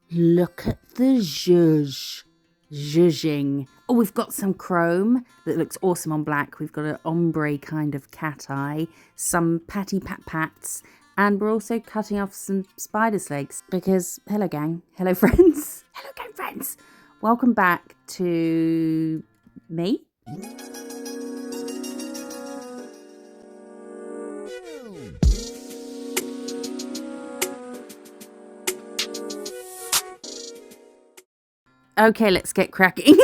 Look at the zhuzh. Zhuzhing. Oh, we've got some chrome that looks awesome on black. We've got an ombre kind of cat eye, some patty pat pats, and we're also cutting off some spider's legs because, hello gang, hello friends, hello gang friends. Welcome back to me. Okay, let's get cracking.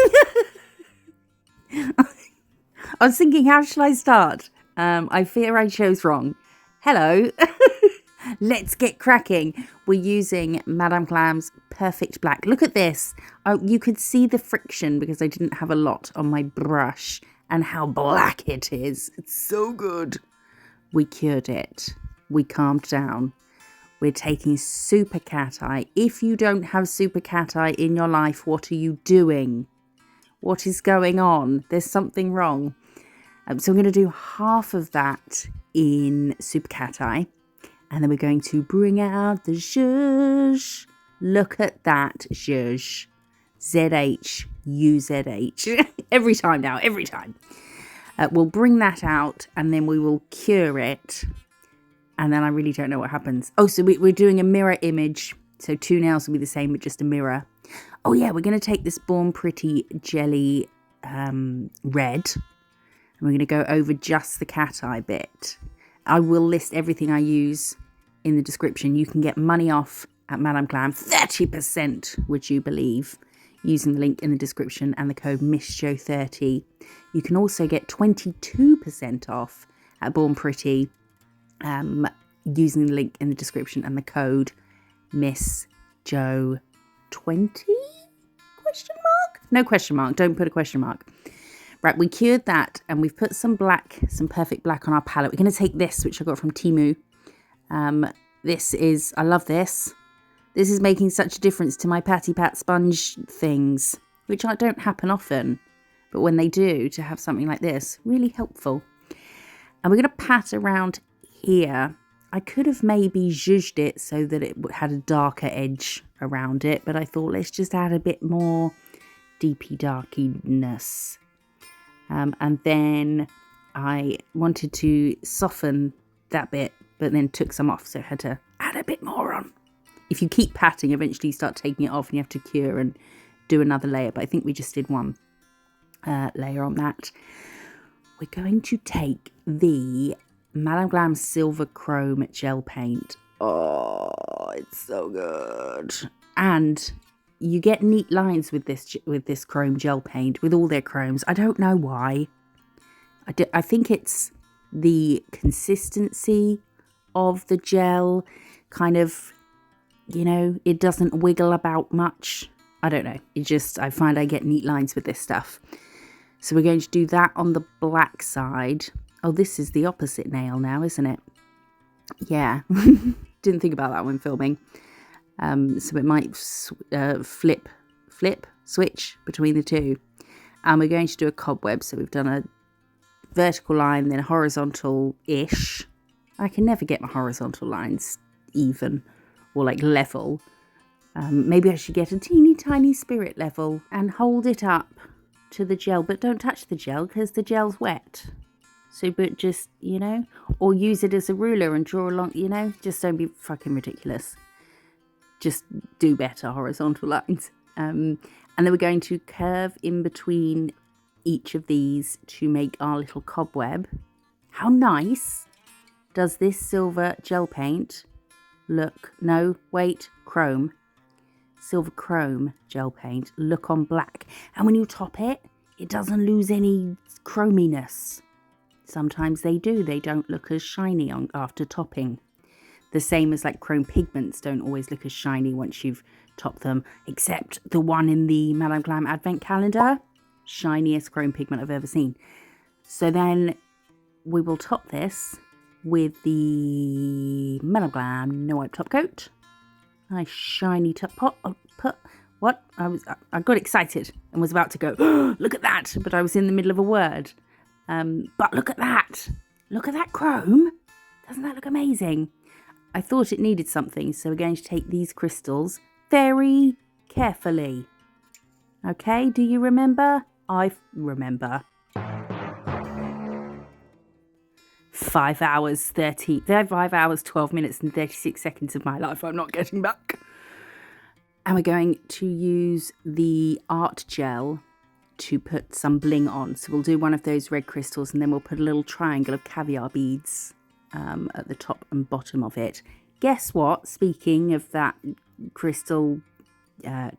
I was thinking, how shall I start? I fear I chose wrong. Hello. Let's get cracking. We're using Madame Glam's Perfect Black. Look at this. Oh, you could see the friction because I didn't have a lot on my brush and how black it is. It's so good. We cured it. We calmed down. We're taking Super Cateye. If you don't have Super Cateye in your life, what are you doing? What is going on? There's something wrong. So I'm going to do half of that in Super Cateye. And then we're going to bring out the zhuzh. Look at that zhuzh. Z-H-U-Z-H. Every time now, every time. We'll bring that out and then we will cure it. And then I really don't know what happens. Oh, so we're doing a mirror image. So 2 nails will be the same, but just a mirror. Oh yeah, we're going to take this Born Pretty Jelly red. And we're going to go over just the cat eye bit. I will list everything I use in the description. You can get money off at Madame Glam. 30%, would you believe? Using the link in the description and the code MISSJO30. You can also get 22% off at Born Pretty. Using the link in the description and the code MISSJO20? Question mark? No question mark. Don't put a question mark. Right, we cured that and we've put some black, some Perfect Black on our palette. We're going to take this, which I got from Temu. This is, I love this. This is making such a difference to my patty pat sponge things, which don't happen often. But when they do, to have something like this, really helpful. And we're going to pat around here. I could have maybe zhuzhed it so that it had a darker edge around it, but I thought let's just add a bit more deepy darkiness. And then I wanted to soften that bit, but then took some off, so I had to add a bit more on. If you keep patting, eventually you start taking it off and you have to cure and do another layer, but I think we just did one layer on that. We're going to take the Madame Glam Silver Chrome Gel Paint. Oh, it's so good. And you get neat lines with this chrome gel paint, with all their chromes. I don't know why. I think it's the consistency of the gel. Kind of, you know, it doesn't wiggle about much. I don't know. I find I get neat lines with this stuff. So we're going to do that on the black side. Oh, this is the opposite nail now, isn't it? Yeah. Didn't think about that when filming. So it might switch between the two. And we're going to do a cobweb. So we've done a vertical line, then a horizontal-ish. I can never get my horizontal lines even or like level. Maybe I should get a teeny tiny spirit level and hold it up to the gel. But don't touch the gel because the gel's wet. So, but just, you know, or use it as a ruler and draw along, you know, just don't be fucking ridiculous. Just do better horizontal lines. And then we're going to curve in between each of these to make our little cobweb. How nice does this silver gel paint look? No, wait, chrome. Silver chrome gel paint look on black. And when you top it, it doesn't lose any chrominess. Sometimes they do. They don't look as shiny after topping. The same as like chrome pigments don't always look as shiny once you've topped them, except the one in the Madame Glam advent calendar. Shiniest chrome pigment I've ever seen. So then we will top this with the Madame Glam No Wipe Top Coat. Nice shiny top pot. What? I got excited and was about to go, oh, look at that. But I was in the middle of a word. But look at that. Look at that chrome. Doesn't that look amazing? I thought it needed something, so we're going to take these crystals, very carefully. Okay, do you remember? I remember. 5 hours, 12 minutes and 36 seconds of my life I'm not getting back. And we're going to use the art gel to put some bling on. So we'll do one of those red crystals and then we'll put a little triangle of caviar beads at the top and bottom of it. Guess what? Speaking of that crystal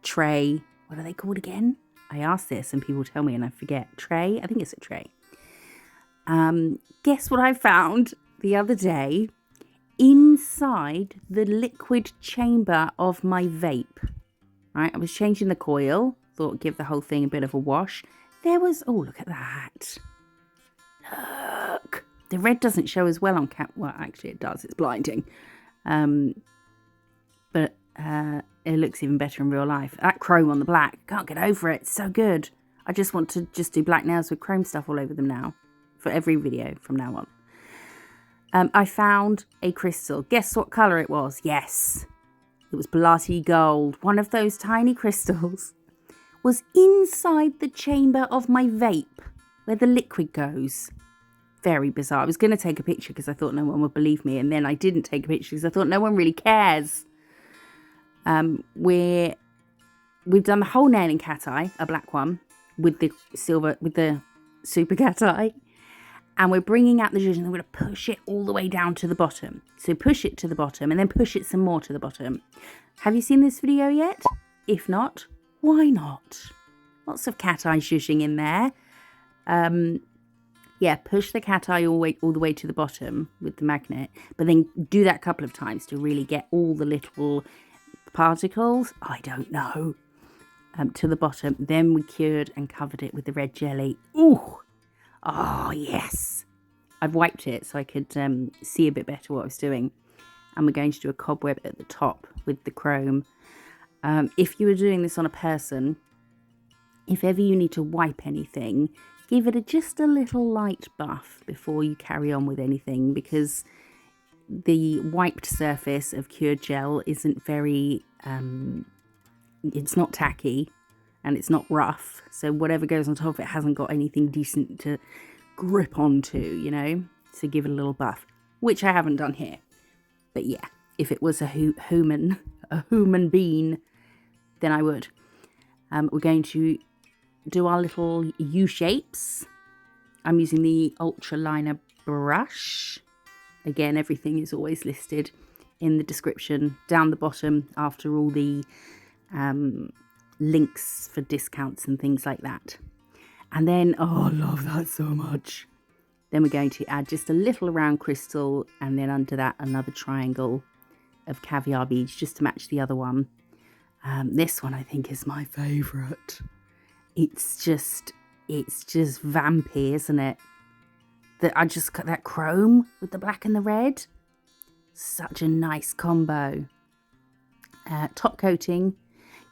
tray, what are they called again? I ask this and people tell me and I forget. Tray? I think it's a tray. Guess what I found the other day inside the liquid chamber of my vape. Right, I was changing the coil, thought give the whole thing a bit of a wash. There was, oh, look at that. Look. The red doesn't show as well on well, actually it does, it's blinding. But it looks even better in real life. That chrome on the black, can't get over it, it's so good. I just want to just do black nails with chrome stuff all over them now. For every video from now on. I found a crystal. Guess what colour it was? Yes, it was bloody gold. One of those tiny crystals was inside the chamber of my vape, where the liquid goes. Very bizarre. I was going to take a picture because I thought no one would believe me, and then I didn't take a picture because I thought no one really cares. We've done the whole nail in Cateye, a black one, with the silver, with the super Cateye. And we're bringing out the zhuzh and we're going to push it all the way down to the bottom. So push it to the bottom and then push it some more to the bottom. Have you seen this video yet? If not, why not? Lots of Cateye zhuzhing in there. Yeah, push the Cateye all the way to the bottom with the magnet. But then do that a couple of times to really get all the little particles, I don't know, to the bottom. Then we cured and covered it with the red jelly. Ooh! Oh, yes. I've wiped it so I could see a bit better what I was doing. And we're going to do a cobweb at the top with the chrome. If you were doing this on a person, if ever you need to wipe anything, give it just a little light buff before you carry on with anything, because the wiped surface of cured gel isn't very, it's not tacky. And it's not rough, so whatever goes on top of it hasn't got anything decent to grip onto, you know? So give it a little buff, which I haven't done here. But yeah, if it was a human bean, then I would. We're going to do our little U-shapes. I'm using the Ultra Liner brush. Again, everything is always listed in the description down the bottom after all the links for discounts and things like that. And then, oh, I love that so much. Then we're going to add just a little round crystal and then under that another triangle of caviar beads just to match the other one. This one I think is my favourite. It's just vampy, isn't it? I just got that chrome with the black and the red. Such a nice combo. Top coating,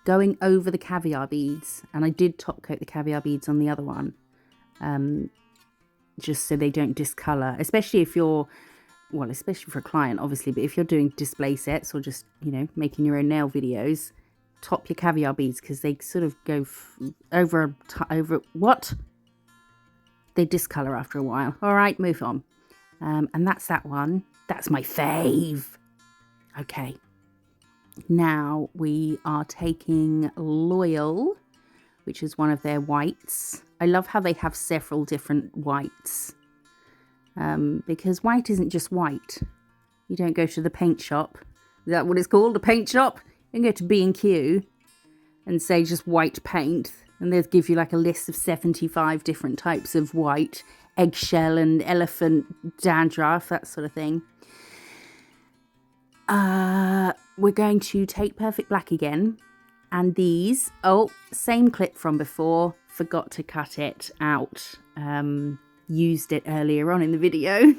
going over the caviar beads, and I did top coat the caviar beads on the other one, just so they don't discolour, especially if you're, well, especially for a client obviously, but if you're doing display sets or just, you know, making your own nail videos, top your caviar beads because they sort of go over what? They discolour after a while. All right, move on. And that's that one. That's my fave. Okay. Now we are taking Loyal, which is one of their whites. I love how they have several different whites, because white isn't just white. You don't go to the paint shop. Is that what it's called? A paint shop? You can go to B&Q and say just white paint, and they'll give you like a list of 75 different types of white, eggshell and elephant dandruff, that sort of thing. We're going to take Perfect Black again, and these, same clip from before, forgot to cut it out, used it earlier on in the video,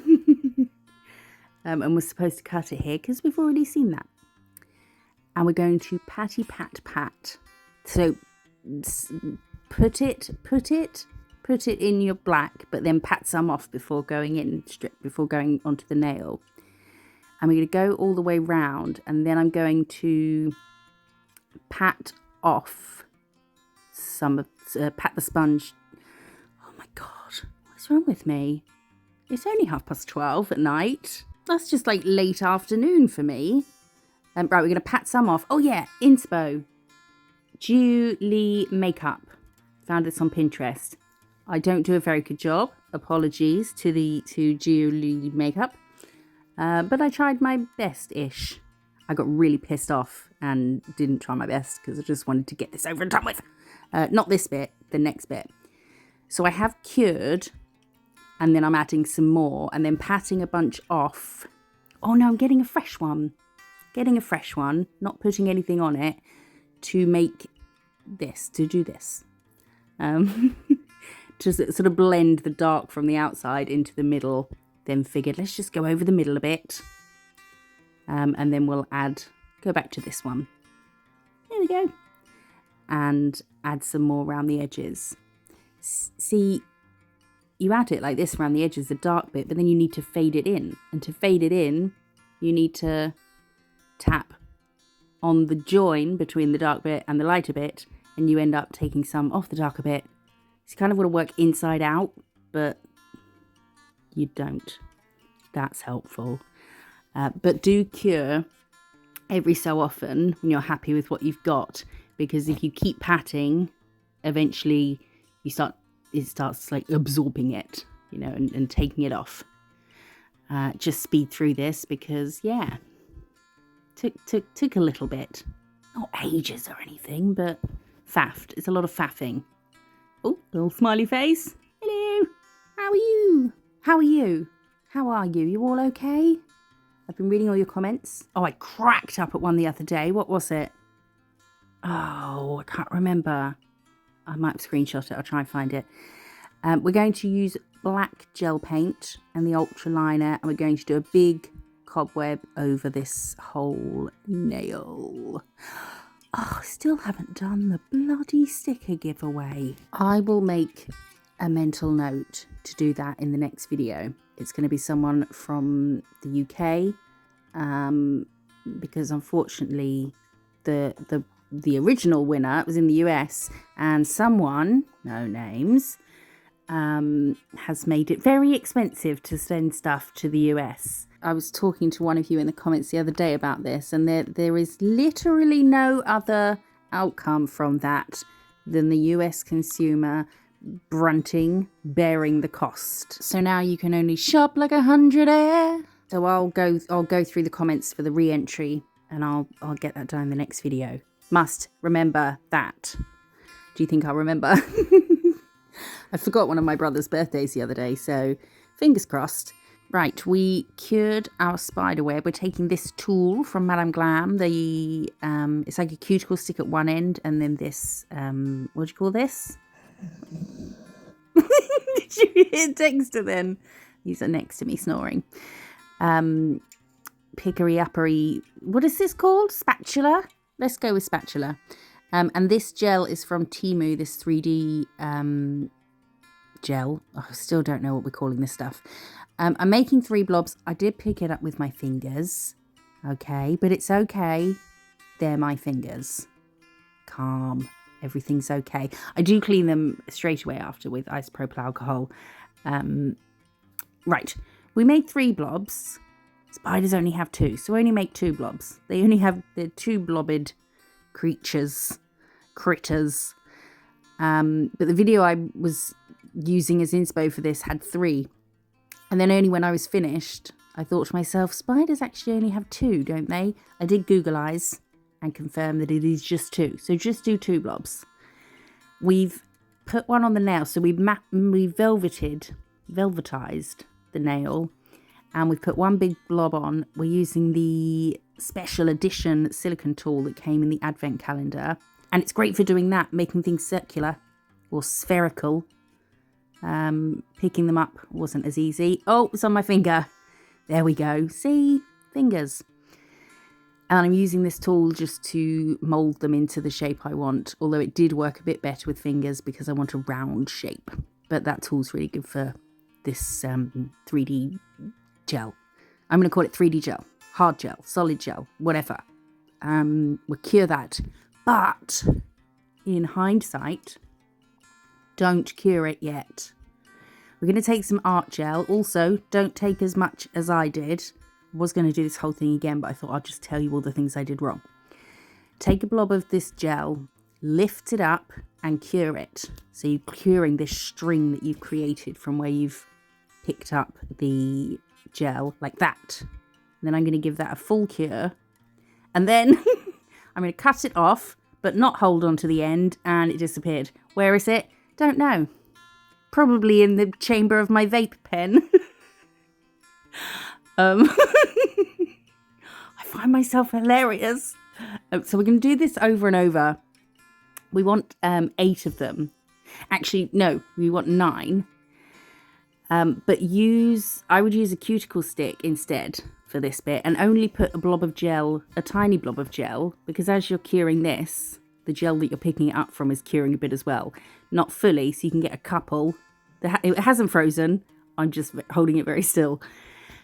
and was supposed to cut it here because we've already seen that. And we're going to patty pat pat. So put it in your black, but then pat some off before going onto the nail. And we're going to go all the way round, and then I'm going to pat off some of, pat the sponge. Oh my God, what's wrong with me? It's only 12:30 at night. That's just like late afternoon for me. Right, we're going to pat some off. Oh yeah, inspo. Julie Makeup. Found this on Pinterest. I don't do a very good job. Apologies to Julie Makeup. But I tried my best-ish. I got really pissed off and didn't try my best because I just wanted to get this over and done with. Not this bit, the next bit. So I have cured, and then I'm adding some more, and then patting a bunch off. Oh no, I'm getting a fresh one. Not putting anything on it to make this, to do this. To sort of blend the dark from the outside into the middle. Then figured, let's just go over the middle a bit. And then we'll go back to this one. There we go. And add some more around the edges. See, you add it like this around the edges, the dark bit, but then you need to fade it in. And to fade it in, you need to tap on the join between the dark bit and the lighter bit, and you end up taking some off the darker bit. So you kind of want to work inside out, but you don't. That's helpful. But do cure every so often when you're happy with what you've got, because if you keep patting, eventually it starts like absorbing it, you know, and taking it off. Just speed through this because, yeah, took a little bit. Not ages or anything, but faffed. It's a lot of faffing. Oh, little smiley face. Hello. How are you? How are you? How are you? You all okay? I've been reading all your comments. Oh, I cracked up at one the other day. What was it? Oh, I can't remember. I might have screenshot it. I'll try and find it. We're going to use black gel paint and the ultra liner, and we're going to do a big cobweb over this whole nail. Oh, still haven't done the bloody sticker giveaway. I will make a mental note to do that in the next video. It's going to be someone from the UK, because unfortunately the original winner was in the US, and someone, no names, has made it very expensive to send stuff to the US. I was talking to one of you in the comments the other day about this, and there is literally no other outcome from that than the US consumer bearing the cost. So now you can only shop like 100 air. So I'll go through the comments for the re-entry, and I'll get that done in the next video. Must remember that. Do you think I'll remember? I forgot one of my brother's birthdays the other day, so fingers crossed. Right, we cured our spider web. We're taking this tool from Madame Glam. It's like a cuticle stick at one end, and then this, what do you call this? Did you hear Dexter then? He's next to me snoring. Pickery-uppery, what is this called? Spatula? Let's go with spatula. And this gel is from Temu, this 3D gel. Oh, I still don't know what we're calling this stuff. I'm making 3 blobs. I did pick it up with my fingers. Okay, but it's okay. They're my fingers. Calm. Everything's okay. I do clean them straight away after with isopropyl alcohol. Right, we made 3 blobs. Spiders only have 2, so we only make 2 blobs. They only have the 2 blobbed critters. But the video I was using as inspo for this had 3. And then only when I was finished, I thought to myself, spiders actually only have 2, don't they? I did Google Eyes and confirm that it is just 2. So just do 2 blobs. We've put one on the nail. So we velvetized the nail. And we've put 1 big blob on. We're using the special edition silicone tool that came in the advent calendar. And it's great for doing that, making things circular or spherical. Picking them up wasn't as easy. Oh, it's on my finger. There we go. See? Fingers. And I'm using this tool just to mould them into the shape I want. Although it did work a bit better with fingers because I want a round shape. But that tool's really good for this 3D gel. I'm going to call it 3D gel. Hard gel. Solid gel. Whatever. We'll cure that. But in hindsight, don't cure it yet. We're going to take some art gel. Also, don't take as much as I did. I was going to do this whole thing again, but I thought I'll just tell you all the things I did wrong. Take a blob of this gel, lift it up and cure it. So you're curing this string that you've created from where you've picked up the gel like that. And then I'm going to give that a full cure. And then I'm going to cut it off, but not hold on to the end, and it disappeared. Where is it? Don't know. Probably in the chamber of my vape pen. I find myself hilarious. So we're going to do this over and over. We want 8 of them. Actually, no, we want 9. But I would use a cuticle stick instead for this bit, and only put a blob of gel, a tiny blob of gel, because as you're curing this, the gel that you're picking it up from is curing a bit as well. Not fully, so you can get a couple. It hasn't frozen. I'm just holding it very still.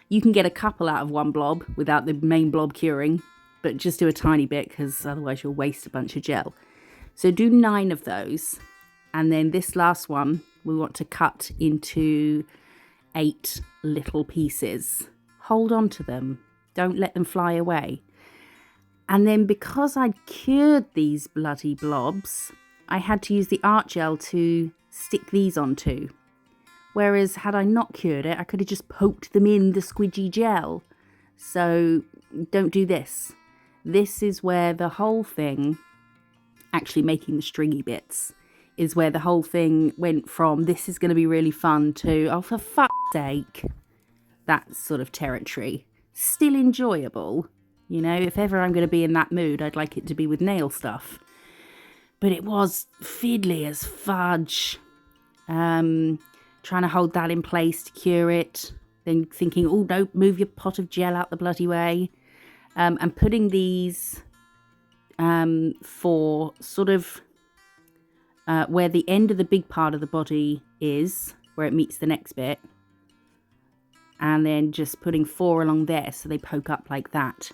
You can get a couple out of one blob without the main blob curing, but just do a tiny bit because otherwise you'll waste a bunch of gel. So do 9 of those. And then this last one, we want to cut into 8 little pieces. Hold on to them. Don't let them fly away. And then because I'd cured these bloody blobs, I had to use the art gel to stick these onto. Whereas had I not cured it, I could have just poked them in the squidgy gel. So don't do this. This is where the whole thing, actually making the stringy bits, is where the whole thing went from this is going to be really fun to, oh, for fuck's sake, that sort of territory. Still enjoyable. You know, if ever I'm going to be in that mood, I'd like it to be with nail stuff. But it was fiddly as fudge. Trying to hold that in place to cure it. Then thinking, oh, no, move your pot of gel out the bloody way. And putting these for sort of where the end of the big part of the body is, where it meets the next bit. And then just putting 4 along there so they poke up like that.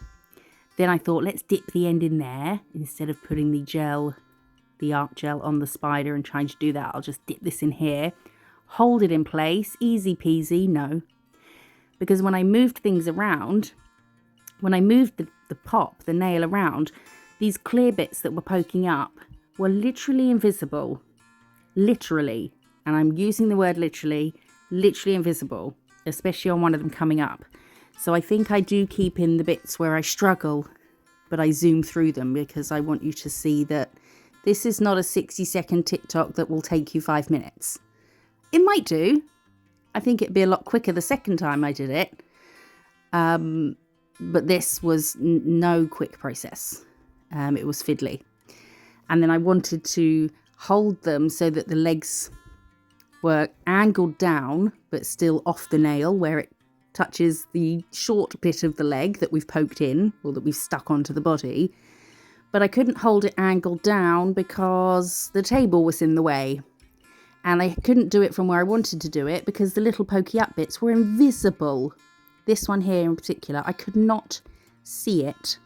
Then I thought, let's dip the end in there instead of putting the art gel on the spider and trying to do that. I'll just dip this in here, hold it in place, easy peasy. No, because when I moved things around, when I moved the nail around, these clear bits that were poking up were literally invisible. Literally. And I'm using the word literally invisible, especially on one of them coming up. So I think I do keep in the bits where I struggle, but I zoom through them because I want you to see that this is not a 60-second TikTok that will take you 5 minutes. It might do. I think it'd be a lot quicker the second time I did it. But this was no quick process. It was fiddly. And then I wanted to hold them so that the legs were angled down, but still off the nail where it touches the short bit of the leg that we've poked in, or that we've stuck onto the body. But I couldn't hold it angled down because the table was in the way. And I couldn't do it from where I wanted to do it because the little pokey up bits were invisible. This one here in particular, I could not see it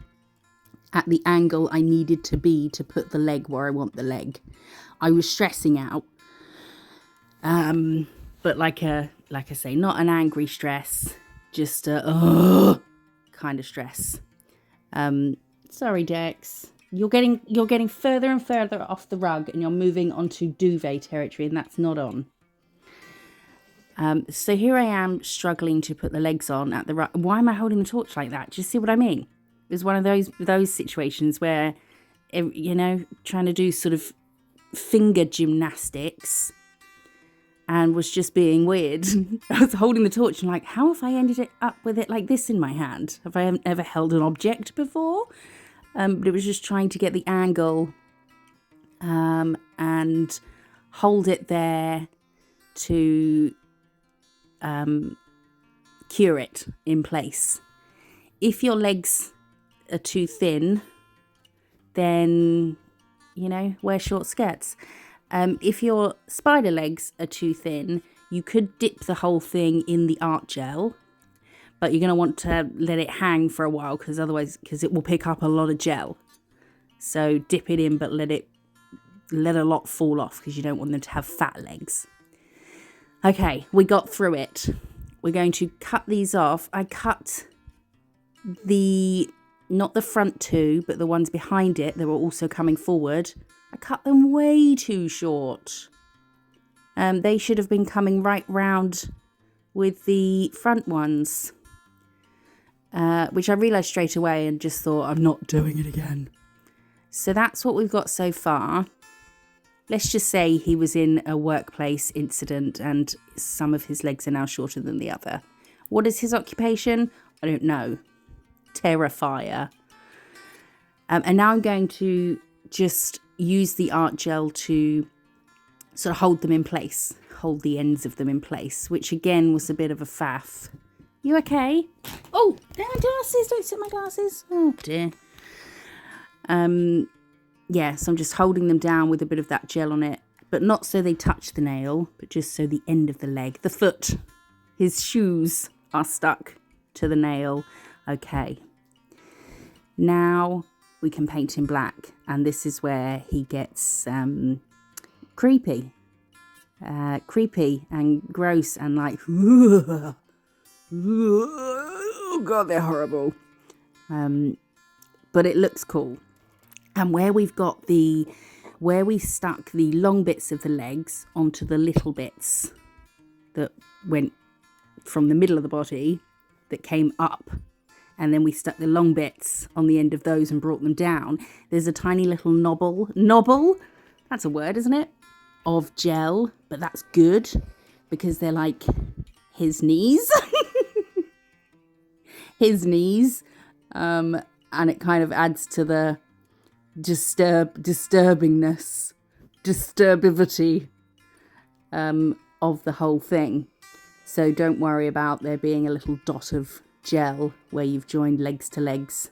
at the angle I needed to be to put the leg where I want the leg. I was stressing out. But like I say, not an angry stress, just a kind of stress. Sorry, Dex. You're getting further and further off the rug, and you're moving onto duvet territory, and that's not on. So here I am struggling to put the legs on at the rug. Why am I holding the torch like that? Do you see what I mean? It was one of those situations where, you know, trying to do sort of finger gymnastics and was just being weird. I was holding the torch and like, how have I ended it up with it like this in my hand? Have I ever held an object before? But it was just trying to get the angle and hold it there to cure it in place. If your legs are too thin, then, you know, wear short skirts. If your spider legs are too thin, you could dip the whole thing in the art gel, but you're going to want to let it hang for a while because it will pick up a lot of gel. So dip it in, but let a lot fall off because you don't want them to have fat legs. Okay, we got through it. We're going to cut these off. I cut not the front two, but the ones behind it that were also coming forward. I cut them way too short. They should have been coming right round with the front ones, which I realised straight away and just thought, I'm not doing it again. So that's what we've got so far. Let's just say he was in a workplace incident and some of his legs are now shorter than the other. What is his occupation? I don't know. Terrifier. And now I'm going to just use the art gel to sort of hold them in place. Hold the ends of them in place, which again was a bit of a faff. You okay? Oh, they're my glasses. Don't sit my glasses. Oh dear. Yeah, so I'm just holding them down with a bit of that gel on it, but not so they touch the nail, but just so the end of the leg, the foot, his shoes are stuck to the nail. Okay. Now we can paint him black, and this is where he gets creepy. Creepy and gross and like, oh God, they're horrible. But it looks cool. And where we stuck the long bits of the legs onto the little bits that went from the middle of the body that came up, and then we stuck the long bits on the end of those and brought them down, there's a tiny little knobble, that's a word, isn't it, of gel, but that's good because they're like his knees. His knees, and it kind of adds to the disturbivity of the whole thing. So don't worry about there being a little dot of gel where you've joined legs to legs.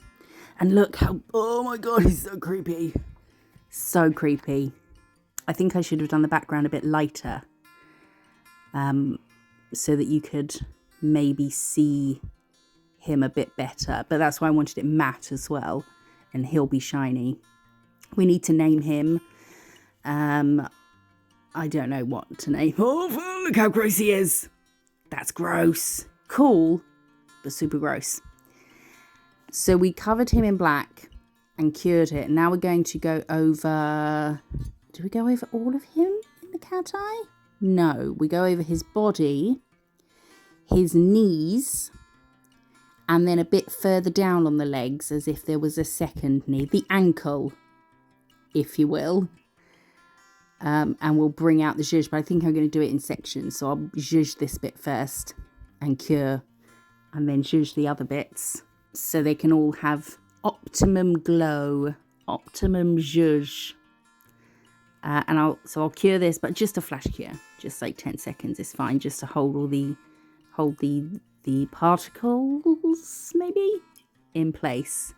And look how, oh my God, he's so creepy. So creepy. I think I should have done the background a bit lighter, so that you could maybe see him a bit better. But that's why I wanted it matte as well, and he'll be shiny. We need to name him. I don't know what to name. Oh, look how gross he is. That's gross. Cool, but super gross. So we covered him in black and cured it. Now we're going to go over... Do we go over all of him in the cat eye? No, we go over his body, his knees, and then a bit further down on the legs as if there was a second knee. The ankle, if you will. And we'll bring out the zhuzh, but I think I'm going to do it in sections. So I'll zhuzh this bit first and cure, and then zhuzh the other bits so they can all have optimum glow, optimum zhuzh. And I'll cure this, but just a flash cure, just like 10 seconds is fine, just to hold the particles maybe in place.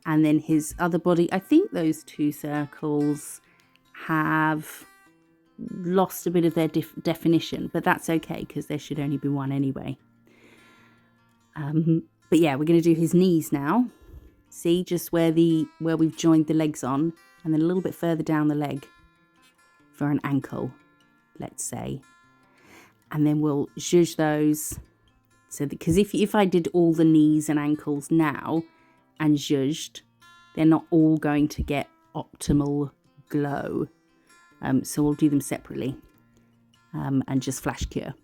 And then his other body, I think those two circles have lost a bit of their definition, but that's okay because there should only be one anyway. But yeah, we're going to do his knees now. See, just where we've joined the legs on, and then a little bit further down the leg for an ankle, let's say. And then we'll zhuzh those. So because if I did all the knees and ankles now and zhuzhed, they're not all going to get optimal glow. So we'll do them separately, and just flash cure.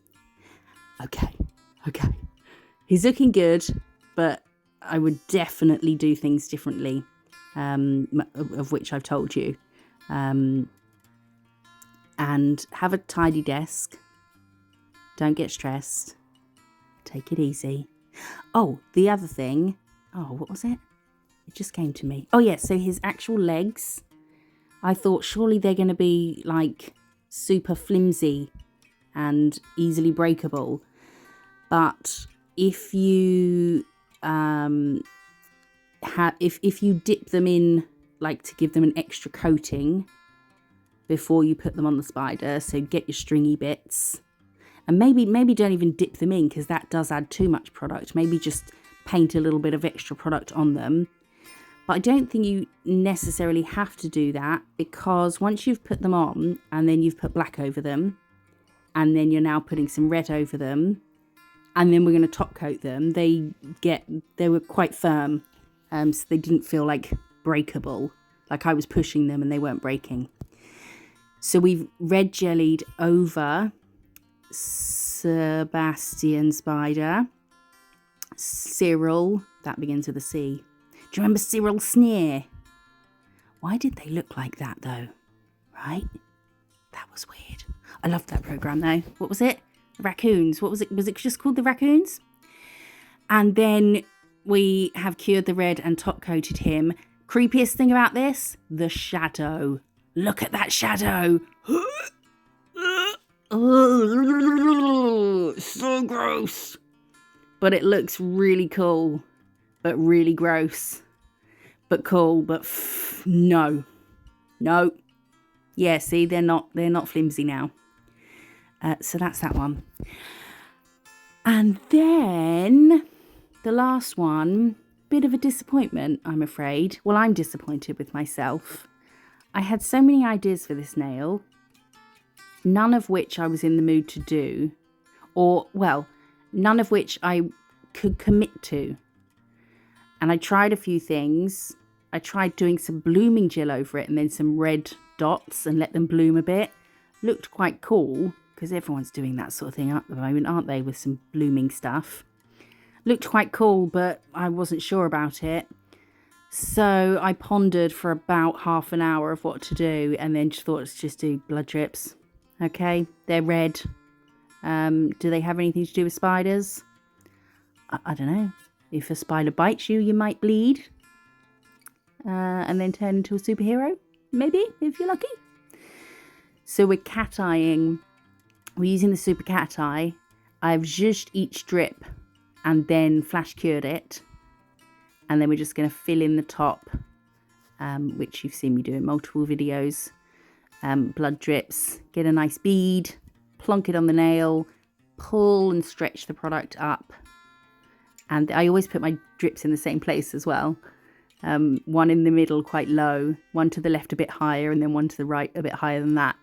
Okay. He's looking good, but I would definitely do things differently, of which I've told you. And have a tidy desk. Don't get stressed. Take it easy. Oh, the other thing. Oh, what was it? It just came to me. Oh, yeah, so his actual legs. I thought surely they're going to be like super flimsy and easily breakable. But if you if you dip them in, like to give them an extra coating before you put them on the spider, so get your stringy bits, and maybe don't even dip them in because that does add too much product. Maybe just paint a little bit of extra product on them. But I don't think you necessarily have to do that, because once you've put them on and then you've put black over them, and then you're now putting some red over them, and then we're going to top coat them, they were quite firm, so they didn't feel like breakable, like I was pushing them and they weren't breaking. So we've red jellied over Sebastian Spider, Cyril, that begins with a C. Do you remember Cyril Sneer? Why did they look like that though? Right? That was weird. I loved that programme though. What was it? The raccoons. What was it? Was it just called the raccoons? And then we have cured the red and top coated him. Creepiest thing about this? The shadow. Look at that shadow. Oh, so gross. But it looks really cool, but really gross, but cool, but no. Yeah, see, they're not flimsy now. So that's that one. And then the last one, bit of a disappointment, I'm afraid. Well, I'm disappointed with myself. I had so many ideas for this nail, none of which I was in the mood to do, or, well, none of which I could commit to. And I tried a few things. I tried doing some blooming gel over it and then some red dots and let them bloom a bit. Looked quite cool, because everyone's doing that sort of thing at the moment, aren't they, with some blooming stuff. Looked quite cool, but I wasn't sure about it. So I pondered for about half an hour of what to do, and then just thought, let's just do blood drips. Okay, they're red. Do they have anything to do with spiders? I don't know. If a spider bites you, you might bleed. And then turn into a superhero. Maybe, if you're lucky. So we're cat-eyeing. We're using the Super Cateye. I've zhuzhed each drip and then flash cured it. And then we're just going to fill in the top, which you've seen me do in multiple videos. Blood drips, get a nice bead, plonk it on the nail, pull and stretch the product up. And I always put my drips in the same place as well. One in the middle quite low, one to the left a bit higher, and then one to the right a bit higher than that.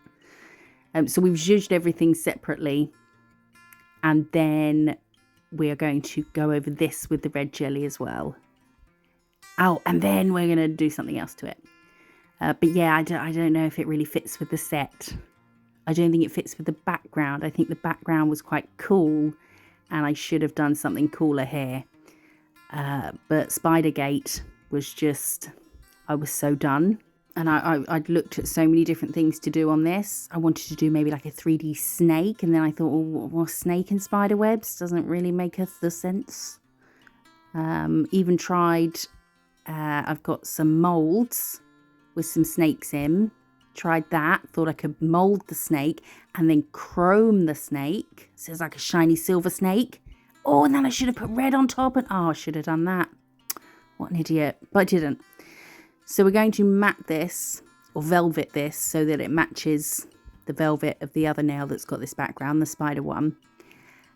So we've zhuzhed everything separately. And then we are going to go over this with the red jelly as well. Oh, and then we're going to do something else to it. But yeah, I don't know if it really fits with the set. I don't think it fits with the background. I think the background was quite cool, and I should have done something cooler here. But Spidergate was just, I was so done. And I'd looked at so many different things to do on this. I wanted to do maybe like a 3D snake, and then I thought, well, snake and spider webs doesn't really make the sense. Even tried, I've got some moulds with some snakes in. Tried that, thought I could mould the snake and then chrome the snake. So it's like a shiny silver snake. Oh, and then I should have put red on top, and oh, I should have done that. What an idiot, but I didn't. So we're going to matte this, or velvet this, so that it matches the velvet of the other nail that's got this background, the spider one.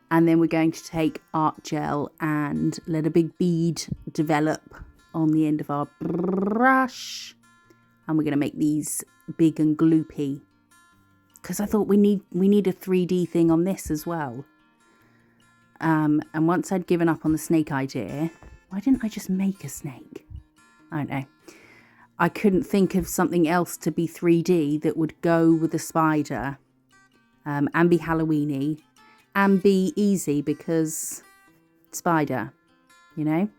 And then we're going to take art gel and let a big bead develop on the end of our brush. And we're going to make these big and gloopy, because I thought we need a 3D thing on this as well. And once I'd given up on the snake idea, why didn't I just make a snake? I don't know. I couldn't think of something else to be 3D that would go with the spider, and be Halloweeny and be easy, because spider, you know.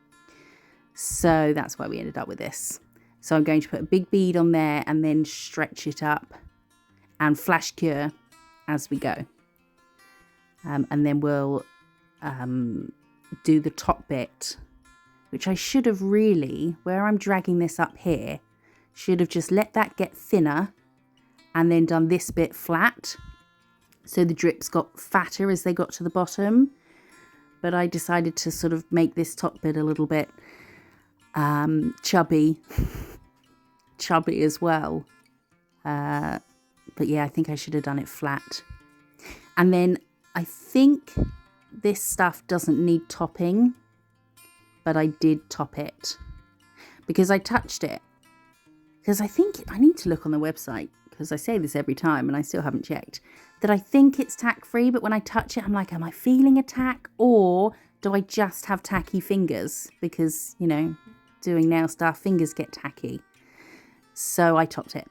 So that's why we ended up with this. So I'm going to put a big bead on there and then stretch it up and flash cure as we go. And then we'll do the top bit, which I should have really, where I'm dragging this up here, should have just let that get thinner and then done this bit flat. So the drips got fatter as they got to the bottom. But I decided to sort of make this top bit a little bit chubby as well. But yeah, I think I should have done it flat. And then I think this stuff doesn't need topping, but I did top it. because I touched it. Because I think, I need to look on the website, because I say this every time and I still haven't checked, that I think it's tack free, but when I touch it, I'm like, am I feeling a tack, or do I just have tacky fingers? Because, you know, doing nail stuff, fingers get tacky. So I topped it.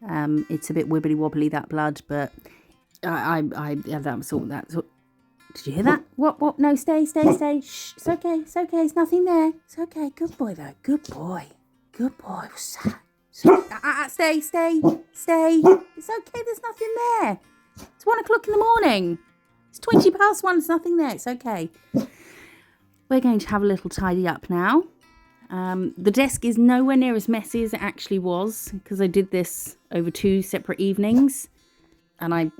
It's a bit wibbly wobbly, that blood, but that's all. Did you hear that? What? No, stay. Shh, it's okay, it's nothing there. It's okay, good boy though, good boy. What's that? Stay. It's okay, there's nothing there. It's 1 o'clock in the morning. It's 20 past 1, there's nothing there, it's okay. We're going to have a little tidy up now. The desk is nowhere near as messy as it actually was, because I did this over 2 separate evenings, and I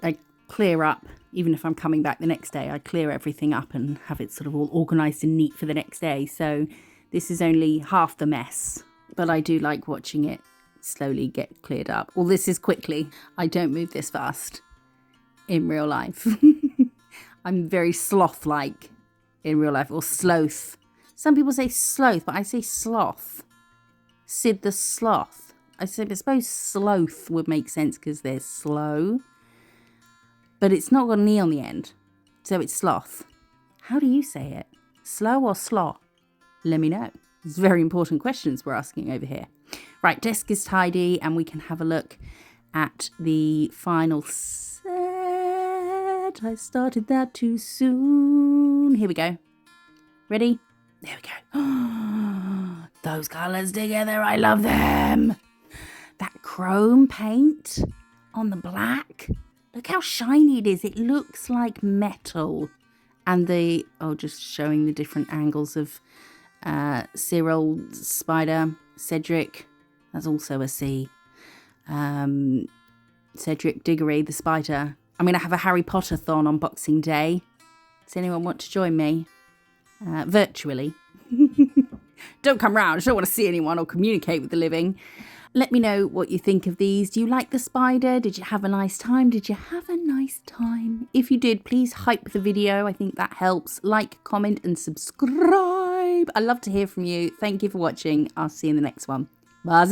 clear up, even if I'm coming back the next day, I clear everything up and have it sort of all organised and neat for the next day. So this is only half the mess, but I do like watching it slowly get cleared up. Well, this is quickly. I don't move this fast in real life. I'm very sloth-like in real life, or sloth. Some people say sloth, but I say sloth. Sid the sloth. I suppose sloth would make sense because they're slow. But it's not got an E on the end. So it's sloth. How do you say it? Slow or sloth? Let me know. It's very important questions we're asking over here. Right, desk is tidy, and we can have a look at the final set. I started that too soon. Here we go. Ready? There we go. Those colours together, I love them. That chrome paint on the black. Look how shiny it is. It looks like metal. And just showing the different angles of Cyril, Spider, Cedric. That's also a C. Cedric Diggory, the spider. I'm going to have a Harry Potter-thon on Boxing Day. Does anyone want to join me? Virtually. Don't come round. I don't want to see anyone or communicate with the living. Let me know what you think of these. Do you like the spider? Did you have a nice time? If you did, please hype the video. I think that helps. Like, comment and subscribe. I love to hear from you. Thank you for watching. I'll see you in the next one. Bye.